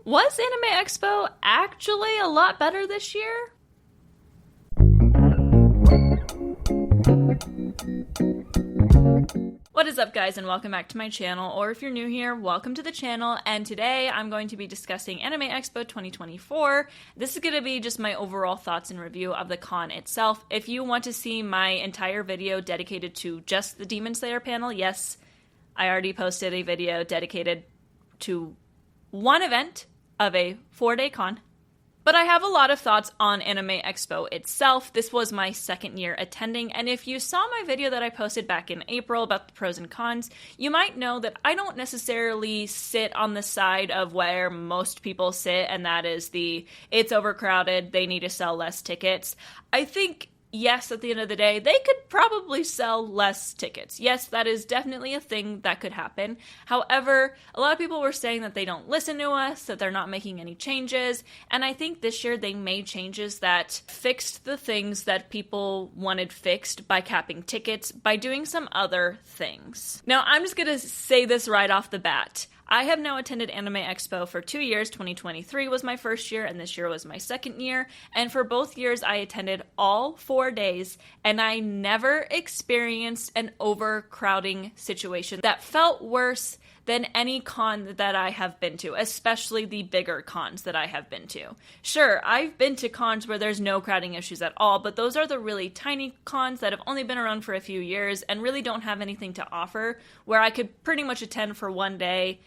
Was Anime Expo actually a lot better this year? What is up, guys, and welcome back to my channel, or if you're new here, welcome to the channel, and today I'm going to be discussing Anime Expo 2024. This is going to be just my overall thoughts and review of the con itself. If you want to see my entire video dedicated to just the Demon Slayer panel, yes, I already posted a video dedicated to one event of a 4-day con. But I have a lot of thoughts on Anime Expo itself. This was my second year attending, and if you saw my video that I posted back in April about the pros and cons, you might know that I don't necessarily sit on the side of where most people sit, and that is it's overcrowded, they need to sell less tickets. I think, yes, at the end of the day, they could probably sell less tickets. Yes, that is definitely a thing that could happen. However, a lot of people were saying that they don't listen to us, that they're not making any changes, and I think this year they made changes that fixed the things that people wanted fixed by capping tickets, by doing some other things. Now, I'm just gonna say this right off the bat. I have now attended Anime Expo for 2 years. 2023 was my first year, and this year was my second year. And for both years, I attended all 4 days, and I never experienced an overcrowding situation that felt worse than any con that I have been to, especially the bigger cons that I have been to. Sure, I've been to cons where there's no crowding issues at all, but those are the really tiny cons that have only been around for a few years and really don't have anything to offer, where I could pretty much attend for one day,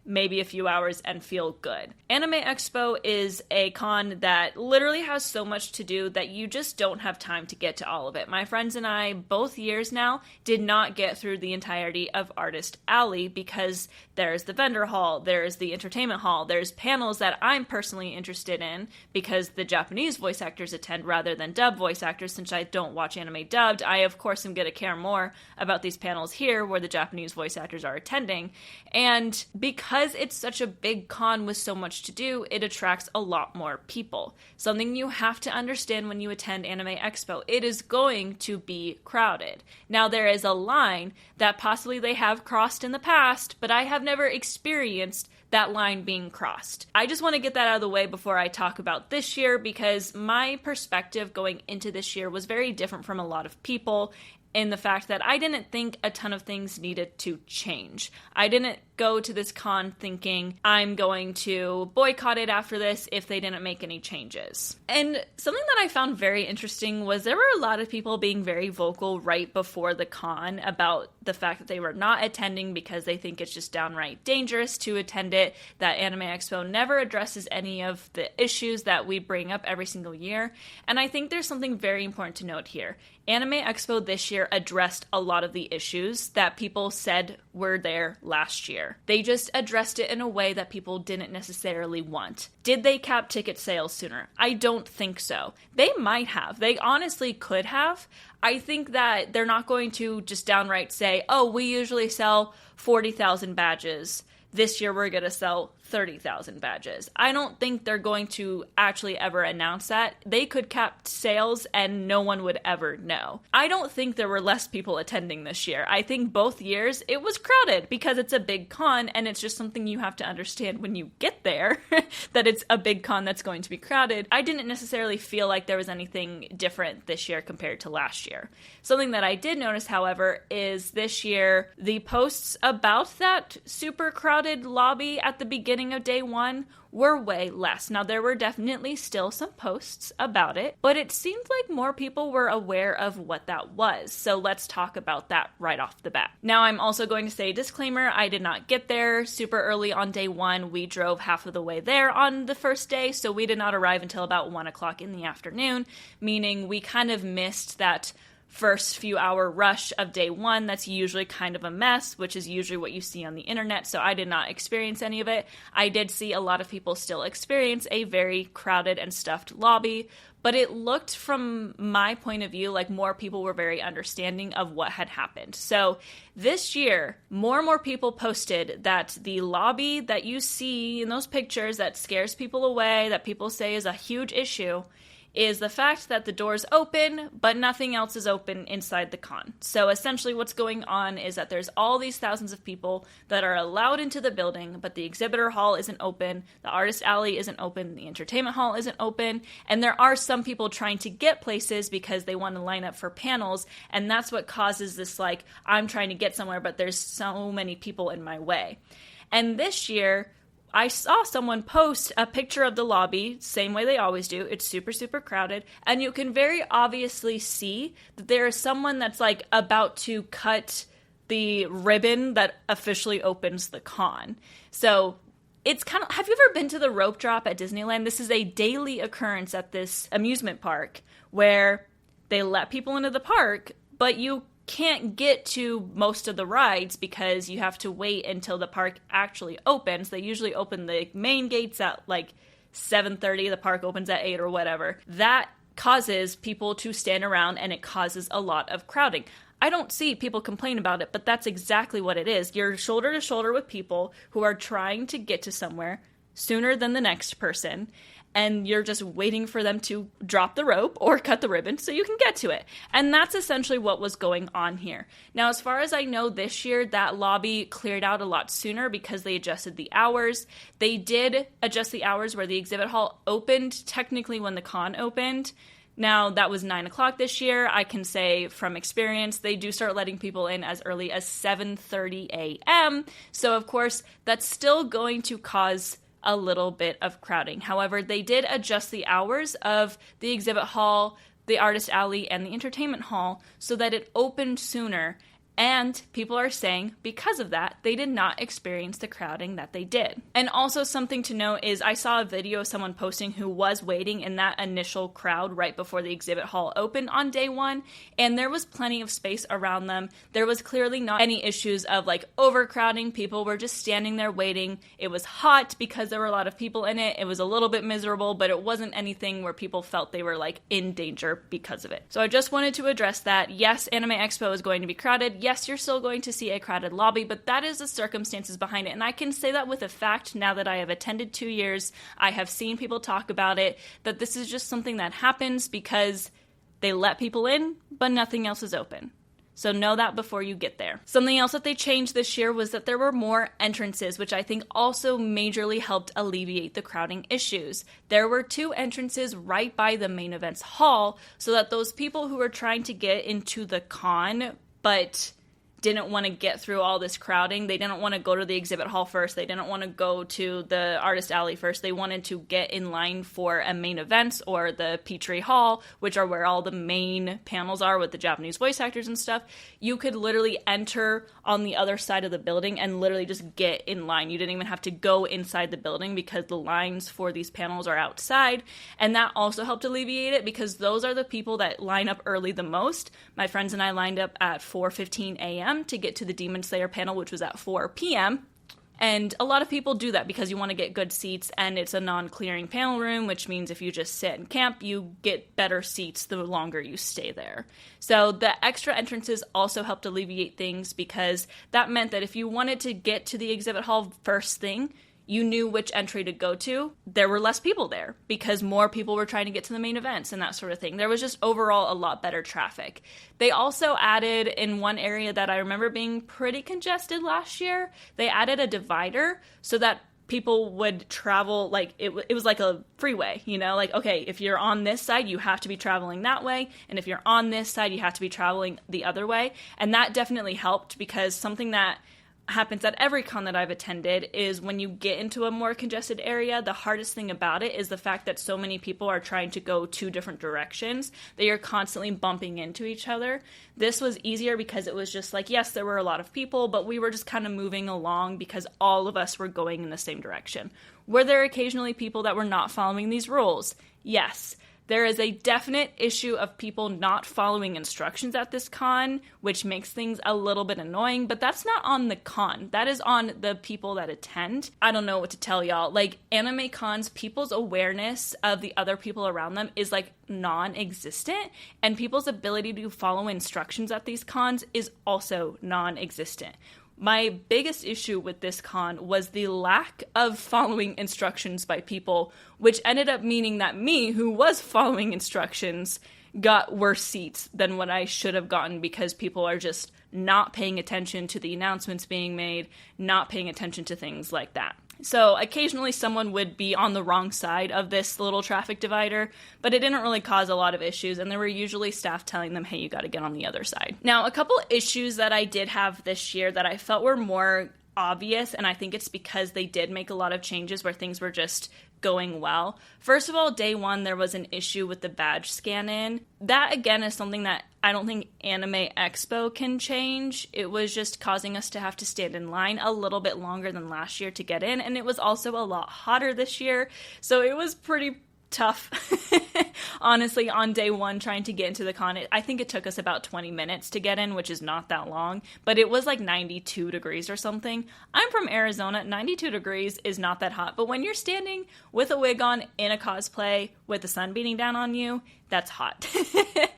maybe a few hours, and feel good. Anime Expo is a con that literally has so much to do that you just don't have time to get to all of it. My friends and I, both years now, did not get through the entirety of Artist Alley because there's the vendor hall, there's the entertainment hall, there's panels that I'm personally interested in because the Japanese voice actors attend rather than dub voice actors. Since I don't watch anime dubbed, I of course am going to care more about these panels here where the Japanese voice actors are attending. And because it's such a big con with so much to do, it attracts a lot more people. Something you have to understand when you attend Anime Expo, it is going to be crowded. Now, there is a line that possibly they have crossed in the past, but I have never experienced that line being crossed. I just want to get that out of the way before I talk about this year, because my perspective going into this year was very different from a lot of people, in the fact that I didn't think a ton of things needed to change. I didn't go to this con thinking I'm going to boycott it after this if they didn't make any changes. And something that I found very interesting was there were a lot of people being very vocal right before the con about the fact that they were not attending because they think it's just downright dangerous to attend it, that Anime Expo never addresses any of the issues that we bring up every single year. And I think there's something very important to note here. Anime Expo this year addressed a lot of the issues that people said were there last year. They just addressed it in a way that people didn't necessarily want. Did they cap ticket sales sooner? I don't think so. They might have. They honestly could have. I think that they're not going to just downright say, oh, we usually sell 40,000 badges. This year we're going to sell 30,000 badges. I don't think they're going to actually ever announce that. They could cap sales and no one would ever know. I don't think there were less people attending this year. I think both years it was crowded because it's a big con, and it's just something you have to understand when you get there, that it's a big con that's going to be crowded. I didn't necessarily feel like there was anything different this year compared to last year. Something that I did notice, however, is this year the posts about that super crowded lobby at the beginning of day one were way less. Now, there were definitely still some posts about it, but it seemed like more people were aware of what that was. So let's talk about that right off the bat. Now, I'm also going to say, disclaimer, I did not get there super early on day one. We drove half of the way there on the first day, so we did not arrive until about 1 o'clock in the afternoon, meaning we kind of missed that first few hour rush of day one. That's usually kind of a mess, which is usually what you see on the internet, so I did not experience any of it. I did see a lot of people still experience a very crowded and stuffed lobby, but it looked, from my point of view, like more people were very understanding of what had happened. So this year, more and more people posted that the lobby that you see in those pictures that scares people away, that people say is a huge issue, is the fact that the doors open, but nothing else is open inside the con. So essentially what's going on is that there's all these thousands of people that are allowed into the building, but the exhibitor hall isn't open, the artist alley isn't open, the entertainment hall isn't open, and there are some people trying to get places because they want to line up for panels, and that's what causes this, like, I'm trying to get somewhere, but there's so many people in my way. And this year, I saw someone post a picture of the lobby, same way they always do. It's super, super crowded. And you can very obviously see that there is someone that's like about to cut the ribbon that officially opens the con. So it's kind of, have you ever been to the rope drop at Disneyland? This is a daily occurrence at this amusement park where they let people into the park, but you can't get to most of the rides because you have to wait until the park actually opens. They usually open the main gates at like 7:30. The park opens at 8 or whatever. That causes people to stand around and it causes a lot of crowding. I don't see people complain about it, but that's exactly what it is. You're shoulder to shoulder with people who are trying to get to somewhere sooner than the next person, and you're just waiting for them to drop the rope or cut the ribbon so you can get to it. And that's essentially what was going on here. Now, as far as I know, this year, that lobby cleared out a lot sooner because they adjusted the hours. They did adjust the hours where the exhibit hall opened technically when the con opened. Now, that was 9 o'clock this year. I can say from experience, they do start letting people in as early as 7:30 a.m. So, of course, that's still going to cause a little bit of crowding. However, they did adjust the hours of the exhibit hall, the artist alley, and the entertainment hall so that it opened sooner. And people are saying because of that, they did not experience the crowding that they did. And also something to note is I saw a video of someone posting who was waiting in that initial crowd right before the exhibit hall opened on day one, and there was plenty of space around them. There was clearly not any issues of like overcrowding. People were just standing there waiting. It was hot because there were a lot of people in it. It was a little bit miserable, but it wasn't anything where people felt they were like in danger because of it. So I just wanted to address that. Yes, Anime Expo is going to be crowded. Yes, you're still going to see a crowded lobby, but that is the circumstances behind it. And I can say that with a fact now that I have attended 2 years. I have seen people talk about it, that this is just something that happens because they let people in, but nothing else is open. So know that before you get there. Something else that they changed this year was that there were more entrances, which I think also majorly helped alleviate the crowding issues. There were 2 entrances right by the main events hall, so that those people who were trying to get into the con, but didn't want to get through all this crowding. They didn't want to go to the exhibit hall first. They didn't want to go to the artist alley first. They wanted to get in line for a main events or the Petrie Hall, which are where all the main panels are with the Japanese voice actors and stuff. You could literally enter on the other side of the building and literally just get in line. You didn't even have to go inside the building because the lines for these panels are outside. And that also helped alleviate it because those are the people that line up early the most. My friends and I lined up at 4:15 a.m. to get to the Demon Slayer panel, which was at 4 p.m. And a lot of people do that because you want to get good seats, and it's a non-clearing panel room, which means if you just sit and camp, you get better seats the longer you stay there. So the extra entrances also helped alleviate things because that meant that if you wanted to get to the exhibit hall first thing, you knew which entry to go to. There were less people there because more people were trying to get to the main events and that sort of thing. There was just overall a lot better traffic. They also added in one area that I remember being pretty congested last year, they added a divider so that people would travel, like, it was like a freeway, you know? Like, okay, if you're on this side, you have to be traveling that way, and if you're on this side, you have to be traveling the other way. And that definitely helped because something that happens at every con that I've attended is when you get into a more congested area, the hardest thing about it is the fact that so many people are trying to go 2 different directions that you're constantly bumping into each other. This was easier because it was just like, yes, there were a lot of people, but we were just kind of moving along because all of us were going in the same direction. Were there occasionally people that were not following these rules? Yes. There is a definite issue of people not following instructions at this con, which makes things a little bit annoying, but that's not on the con. That is on the people that attend. I don't know what to tell y'all. Like, anime cons, people's awareness of the other people around them is, like, non-existent, and people's ability to follow instructions at these cons is also non-existent. My biggest issue with this con was the lack of following instructions by people, which ended up meaning that me, who was following instructions, got worse seats than what I should have gotten because people are just not paying attention to the announcements being made, not paying attention to things like that. So occasionally someone would be on the wrong side of this little traffic divider, but it didn't really cause a lot of issues, and there were usually staff telling them, hey, you got to get on the other side. Now, a couple issues that I did have this year that I felt were more obvious, and I think it's because they did make a lot of changes where things were just going well. First of all, day one, there was an issue with the badge scan-in. That, again, is something that I don't think Anime Expo can change. It was just causing us to have to stand in line a little bit longer than last year to get in, and it was also a lot hotter this year, so it was pretty tough, honestly, on day one trying to get into the con. I think it took us about 20 minutes to get in, which is not that long, but it was like 92 degrees or something. I'm from Arizona. 92 degrees is not that hot, but when you're standing with a wig on in a cosplay with the sun beating down on you, that's hot.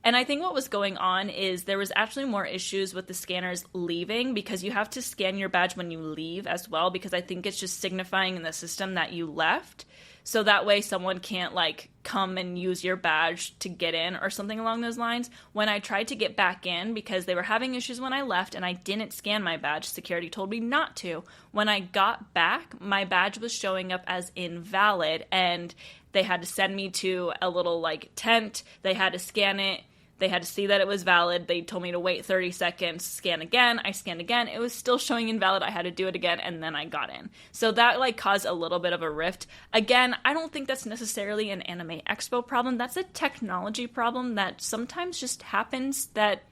And I think what was going on is there was actually more issues with the scanners leaving, because you have to scan your badge when you leave as well, because I think it's just signifying in the system that you left. So that way someone can't like come and use your badge to get in or something along those lines. When I tried to get back in, because they were having issues when I left and I didn't scan my badge, security told me not to. When I got back, my badge was showing up as invalid, and they had to send me to a little like tent. They had to scan it. They had to see that it was valid. They told me to wait 30 seconds, scan again. I scanned again. It was still showing invalid. I had to do it again, and then I got in. So that like caused a little bit of a rift. Again, I don't think that's necessarily an Anime Expo problem. That's a technology problem that sometimes just happens, that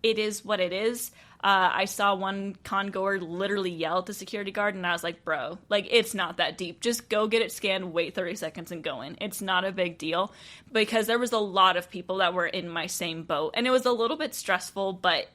it is what it is. I saw one con-goer literally yell at the security guard, and I was like, bro, like, it's not that deep. Just go get it scanned, wait 30 seconds, and go in. It's not a big deal, because there was a lot of people that were in my same boat, and it was a little bit stressful, but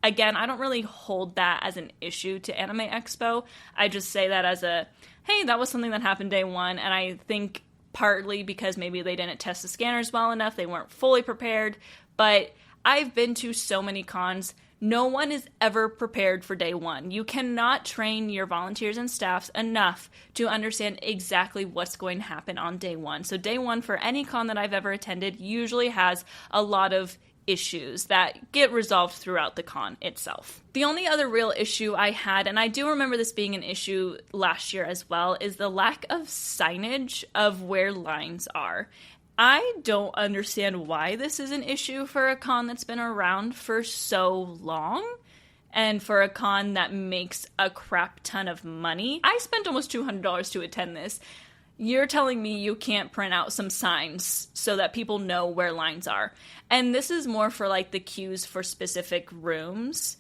again, I don't really hold that as an issue to Anime Expo. I just say that as a, hey, that was something that happened day one, and I think partly because maybe they didn't test the scanners well enough, they weren't fully prepared, but I've been to so many cons. No one is ever prepared for day one. You cannot train your volunteers and staffs enough to understand exactly what's going to happen on day one. So day one for any con that I've ever attended usually has a lot of issues that get resolved throughout the con itself. The only other real issue I had, and I do remember this being an issue last year as well, is the lack of signage of where lines are. I don't understand why this is an issue for a con that's been around for so long, and for a con that makes a crap ton of money. I spent almost $200 to attend this. You're telling me you can't print out some signs so that people know where lines are. And this is more for like the queues for specific rooms.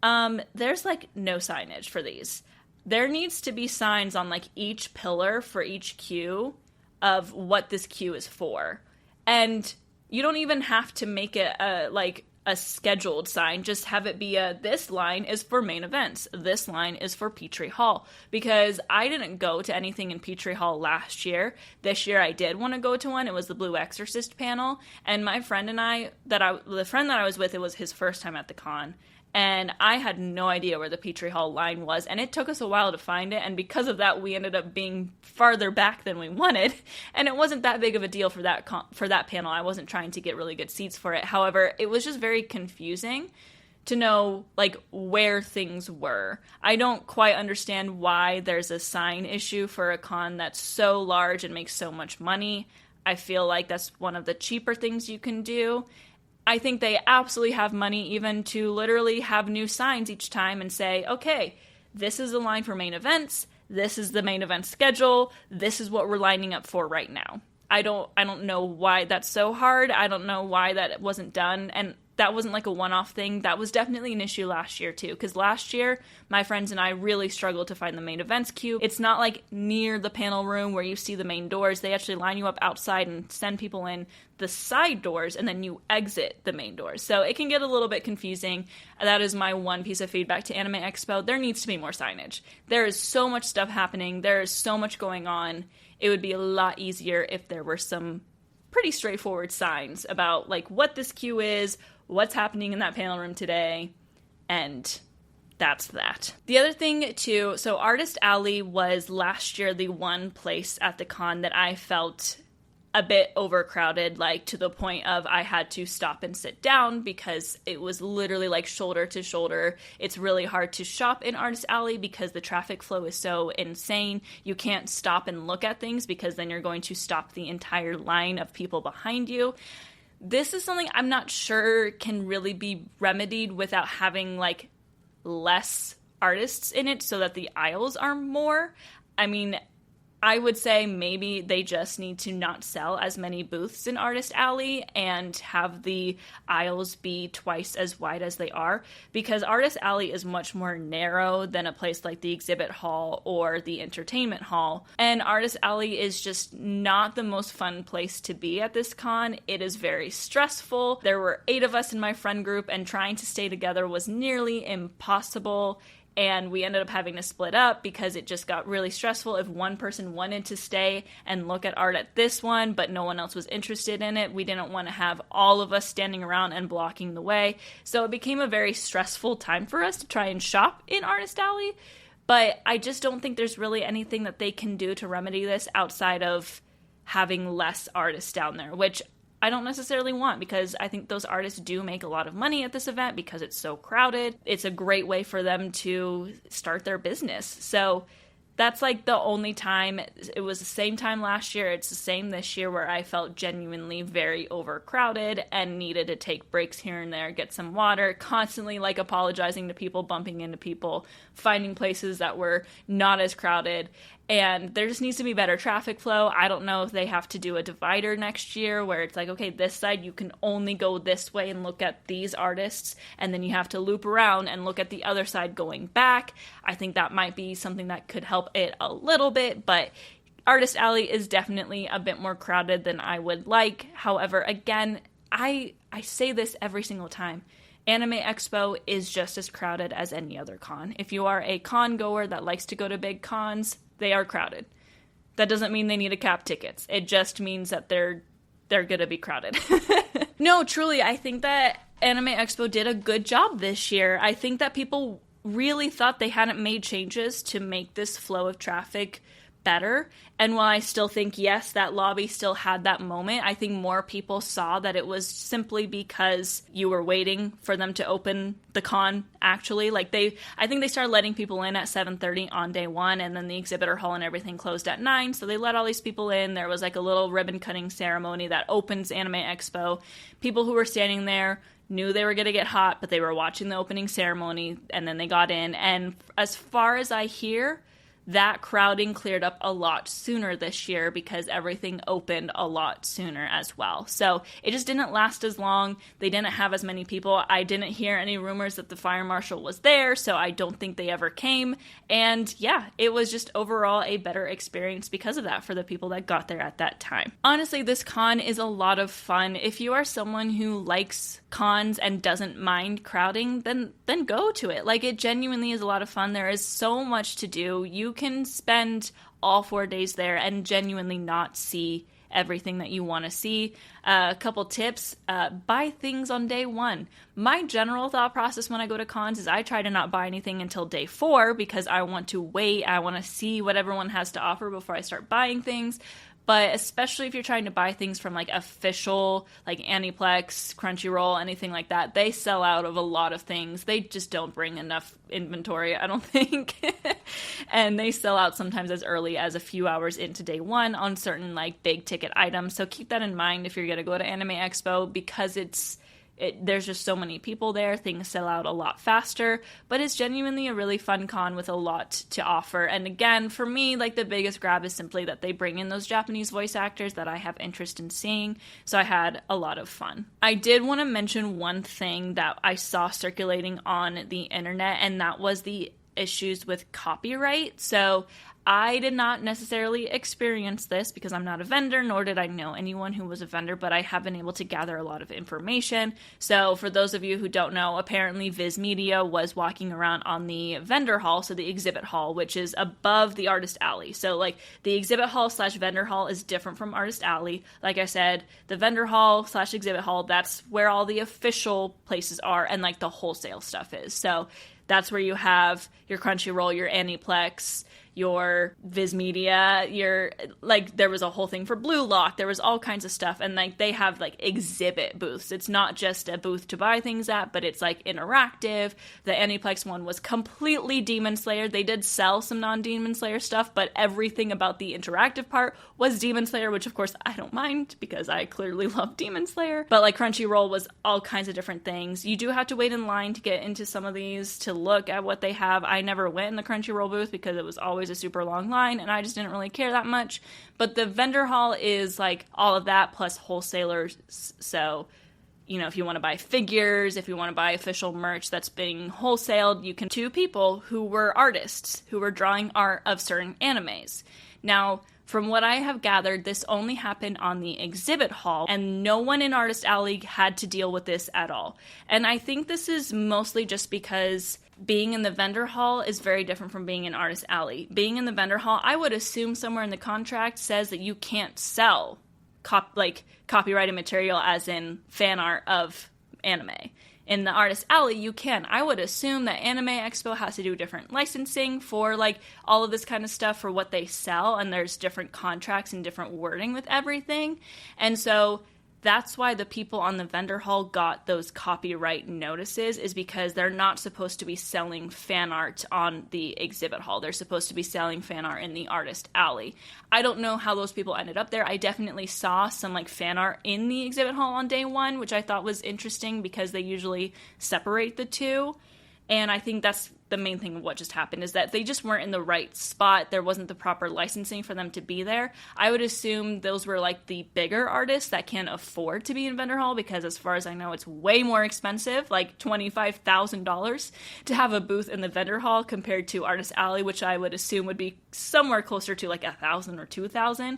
There's like no signage for these. There needs to be signs on like each pillar for each queue of what this queue is for. And you don't even have to make it a scheduled sign. Just have it be this line is for main events. This line is for Petrie Hall. Because I didn't go to anything in Petrie Hall last year. This year I did want to go to one. It was the Blue Exorcist panel. And my friend and the friend that I was with, it was his first time at the con. And I had no idea where the Petrie Hall line was, and it took us a while to find it, and because of that, we ended up being farther back than we wanted, and it wasn't that big of a deal for that panel. I wasn't trying to get really good seats for it. However, it was just very confusing to know, like, where things were. I don't quite understand why there's a sign issue for a con that's so large and makes so much money. I feel like that's one of the cheaper things you can do. I think they absolutely have money even to literally have new signs each time and say, okay, this is the line for main events, this is the main event schedule, this is what we're lining up for right now. I don't know why that's so hard. I don't know why that wasn't done, and that wasn't like a one-off thing. That was definitely an issue last year too, because last year my friends and I really struggled to find the main events queue. It's not like near the panel room where you see the main doors. They actually line you up outside and send people in the side doors, and then you exit the main doors. So it can get a little bit confusing. That is my one piece of feedback to Anime Expo. There needs to be more signage. There is so much stuff happening. There is so much going on. It would be a lot easier if there were some pretty straightforward signs about like what this queue is, what's happening in that panel room today, and that's that. The other thing too, so Artist Alley was last year the one place at the con that I felt a bit overcrowded, like to the point of I had to stop and sit down because it was literally like shoulder to shoulder. It's really hard to shop in Artist Alley because the traffic flow is so insane. You can't stop and look at things because then you're going to stop the entire line of people behind you. This is something I'm not sure can really be remedied without having like less artists in it so that the aisles are more. I mean, I would say maybe they just need to not sell as many booths in Artist Alley and have the aisles be twice as wide as they are, because Artist Alley is much more narrow than a place like the exhibit hall or the entertainment hall. And Artist Alley is just not the most fun place to be at this con. It is very stressful. There were 8 of us in my friend group, and trying to stay together was nearly impossible. And we ended up having to split up because it just got really stressful if one person wanted to stay and look at art at this one, but no one else was interested in it. We didn't want to have all of us standing around and blocking the way. So it became a very stressful time for us to try and shop in Artist Alley. But I just don't think there's really anything that they can do to remedy this outside of having less artists down there, which I don't necessarily want, because I think those artists do make a lot of money at this event because it's so crowded. It's a great way for them to start their business. So that's like the only time. It was the same time last year. It's the same this year where I felt genuinely very overcrowded and needed to take breaks here and there, get some water, constantly like apologizing to people, bumping into people, finding places that were not as crowded. And there just needs to be better traffic flow. I don't know if they have to do a divider next year where it's like, okay, this side you can only go this way and look at these artists, and then you have to loop around and look at the other side going back. I think that might be something that could help it a little bit, but Artist Alley is definitely a bit more crowded than I would like. However, again, I say this every single time. Anime Expo is just as crowded as any other con. If you are a con goer that likes to go to big cons, they are crowded. That doesn't mean they need to cap tickets. It just means that they're going to be crowded. No, truly, I think that Anime Expo did a good job this year. I think that people really thought they hadn't made changes to make this flow of traffic better. And while I still think, yes, that lobby still had that moment, I think more people saw that it was simply because you were waiting for them to open the con, actually. Like, I think they started letting people in at 7:30 on day one, and then the exhibitor hall and everything closed at 9, so they let all these people in. There was like a little ribbon cutting ceremony that opens Anime Expo. People who were standing there knew they were going to get hot, but they were watching the opening ceremony, and then they got in. And as far as I hear, that crowding cleared up a lot sooner this year because everything opened a lot sooner as well. So it just didn't last as long. They didn't have as many people. I didn't hear any rumors that the fire marshal was there, so I don't think they ever came. And yeah, it was just overall a better experience because of that for the people that got there at that time. Honestly, this con is a lot of fun. If you are someone who likes cons and doesn't mind crowding, then go to it. Like, it genuinely is a lot of fun. There is so much to do. You can spend all 4 days there and genuinely not see everything that you want to see. A couple tips: buy things on day one. My general thought process when I go to cons is I try to not buy anything until day 4 because I want to wait. I want to see what everyone has to offer before I start buying things. But especially if you're trying to buy things from like official, like Aniplex, Crunchyroll, anything like that, they sell out of a lot of things. They just don't bring enough inventory, I don't think. And they sell out sometimes as early as a few hours into day one on certain like big ticket items. So keep that in mind if you're going to go to Anime Expo, because there's just so many people there. Things sell out a lot faster, but it's genuinely a really fun con with a lot to offer. And again, for me, like, the biggest grab is simply that they bring in those Japanese voice actors that I have interest in seeing. So I had a lot of fun. I did want to mention one thing that I saw circulating on the internet, and that was the issues with copyright. So I did not necessarily experience this because I'm not a vendor, nor did I know anyone who was a vendor, but I have been able to gather a lot of information. So for those of you who don't know, apparently Viz Media was walking around on the vendor hall, so the exhibit hall, which is above the Artist Alley. So like the exhibit hall / vendor hall is different from Artist Alley. Like I said, the vendor hall / exhibit hall, that's where all the official places are and like the wholesale stuff is. So That's where you have your Crunchyroll, your Aniplex, your Viz Media, there was a whole thing for Blue Lock. There was all kinds of stuff. And like they have like exhibit booths. It's not just a booth to buy things at, but it's like interactive. The Aniplex one was completely Demon Slayer. They did sell some non-Demon Slayer stuff, but everything about the interactive part was Demon Slayer, which of course I don't mind because I clearly love Demon Slayer. But like Crunchyroll was all kinds of different things. You do have to wait in line to get into some of these to look at what they have. I never went in the Crunchyroll booth because it was always a super long line and I just didn't really care that much. But the vendor hall is like all of that plus wholesalers. So, you know, if you want to buy figures, if you want to buy official merch that's being wholesaled, you can. Two people who were artists who were drawing art of certain animes. Now, from what I have gathered, this only happened on the exhibit hall, and no one in Artist Alley had to deal with this at all. And I think this is mostly just because being in the vendor hall is very different from being in Artist Alley. Being in the vendor hall, I would assume somewhere in the contract says that you can't sell copyrighted material, as in fan art of anime. In the Artist Alley, you can. I would assume that Anime Expo has to do different licensing for, like, all of this kind of stuff for what they sell, and there's different contracts and different wording with everything. And so that's why the people on the vendor hall got those copyright notices, is because they're not supposed to be selling fan art on the exhibit hall. They're supposed to be selling fan art in the Artist Alley. I don't know how those people ended up there. I definitely saw some like fan art in the exhibit hall on day one, which I thought was interesting because they usually separate the two. And I think that's the main thing of what just happened, is that they just weren't in the right spot. There wasn't the proper licensing for them to be there. I would assume those were like the bigger artists that can afford to be in vendor hall, because as far as I know, it's way more expensive, like $25,000 to have a booth in the vendor hall compared to Artist Alley, which I would assume would be somewhere closer to like $1,000 or $2,000.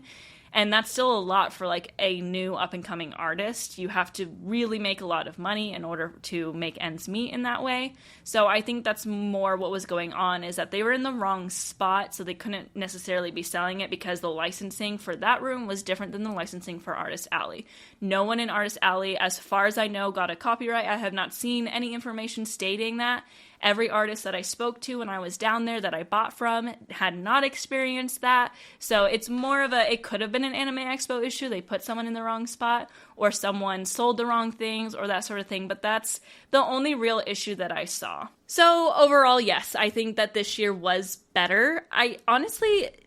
And that's still a lot for like a new up-and-coming artist. You have to really make a lot of money in order to make ends meet in that way. So I think that's more what was going on, is that they were in the wrong spot, so they couldn't necessarily be selling it because the licensing for that room was different than the licensing for Artist Alley. No one in Artist Alley, as far as I know, got a copyright. I have not seen any information stating that. Every artist that I spoke to when I was down there that I bought from had not experienced that. So it's more of it could have been an Anime Expo issue. They put someone in the wrong spot, or someone sold the wrong things, or that sort of thing. But that's the only real issue that I saw. So overall, yes, I think that this year was better.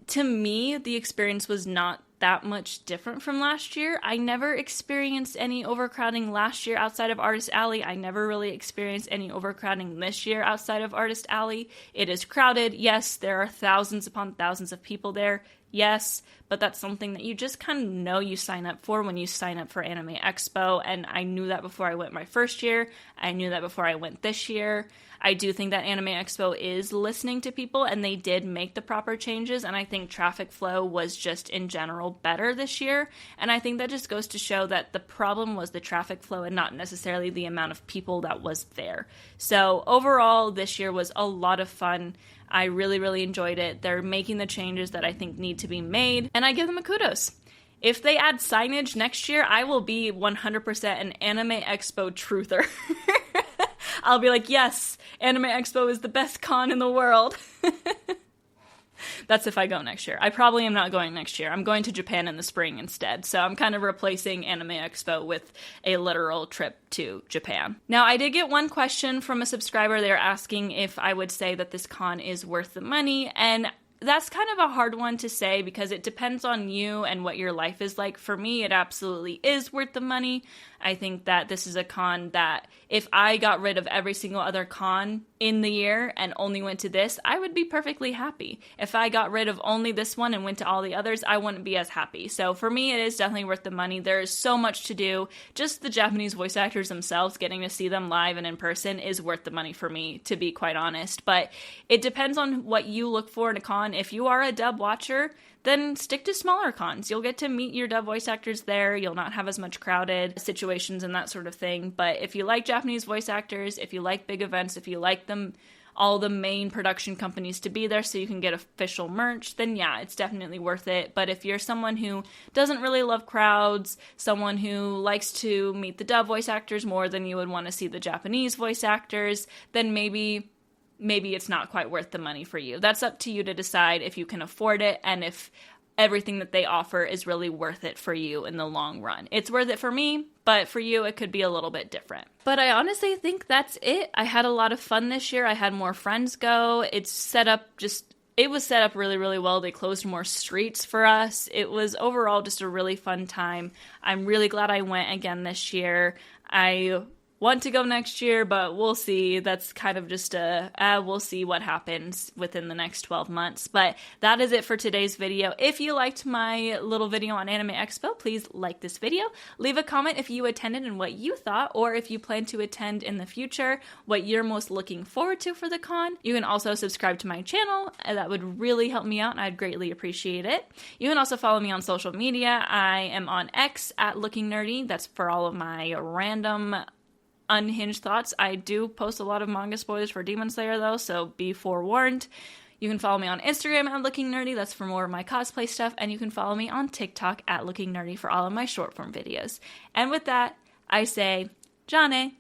To me, the experience was not that much different from last year. I never experienced any overcrowding last year outside of Artist Alley. I never really experienced any overcrowding this year outside of Artist Alley. It is crowded. Yes, there are thousands upon thousands of people there. Yes, but that's something that you just kind of know you sign up for when you sign up for Anime Expo, and I knew that before I went my first year. I knew that before I went this year. I do think that Anime Expo is listening to people, and they did make the proper changes, and I think traffic flow was just in general better this year, and I think that just goes to show that the problem was the traffic flow and not necessarily the amount of people that was there. So overall, this year was a lot of fun. I really, really enjoyed it. They're making the changes that I think need to be made, and I give them a kudos. If they add signage next year, I will be 100% an Anime Expo truther. I'll be like, yes, Anime Expo is the best con in the world. That's if I go next year. I probably am not going next year. I'm going to Japan in the spring instead. So I'm kind of replacing Anime Expo with a literal trip to Japan. Now, I did get one question from a subscriber. They're asking if I would say that this con is worth the money. And that's kind of a hard one to say because it depends on you and what your life is like. For me, it absolutely is worth the money. I think that this is a con that if I got rid of every single other con in the year and only went to this, I would be perfectly happy. If I got rid of only this one and went to all the others, I wouldn't be as happy. So for me, it is definitely worth the money. There is so much to do. Just the Japanese voice actors themselves, getting to see them live and in person is worth the money for me, to be quite honest. But it depends on what you look for in a con. If you are a dub watcher, then stick to smaller cons. You'll get to meet your dub voice actors there. You'll not have as much crowded situations and that sort of thing. But if you like Japanese voice actors, if you like big events, if you like them, all the main production companies to be there so you can get official merch, then yeah, it's definitely worth it. But if you're someone who doesn't really love crowds, someone who likes to meet the dub voice actors more than you would want to see the Japanese voice actors, then maybe maybe it's not quite worth the money for you. That's up to you to decide if you can afford it and if everything that they offer is really worth it for you in the long run. It's worth it for me, but for you, it could be a little bit different. But I honestly think that's it. I had a lot of fun this year. I had more friends go. It was set up really, really well. They closed more streets for us. It was overall just a really fun time. I'm really glad I went again this year. I want to go next year, but we'll see. That's kind of just we'll see what happens within the next 12 months. But that is it for today's video. If you liked my little video on Anime Expo, please like this video. Leave a comment if you attended and what you thought, or if you plan to attend in the future, what you're most looking forward to for the con. You can also subscribe to my channel. That would really help me out, and I'd greatly appreciate it. You can also follow me on social media. I am on X at Looking Nerdy. That's for all of my random unhinged thoughts. I do post a lot of manga spoilers for Demon Slayer though, so be forewarned. You can follow me on Instagram at Looking Nerdy. That's for more of my cosplay stuff. And you can follow me on TikTok at Looking Nerdy for all of my short form videos. And with that, I say, Jane.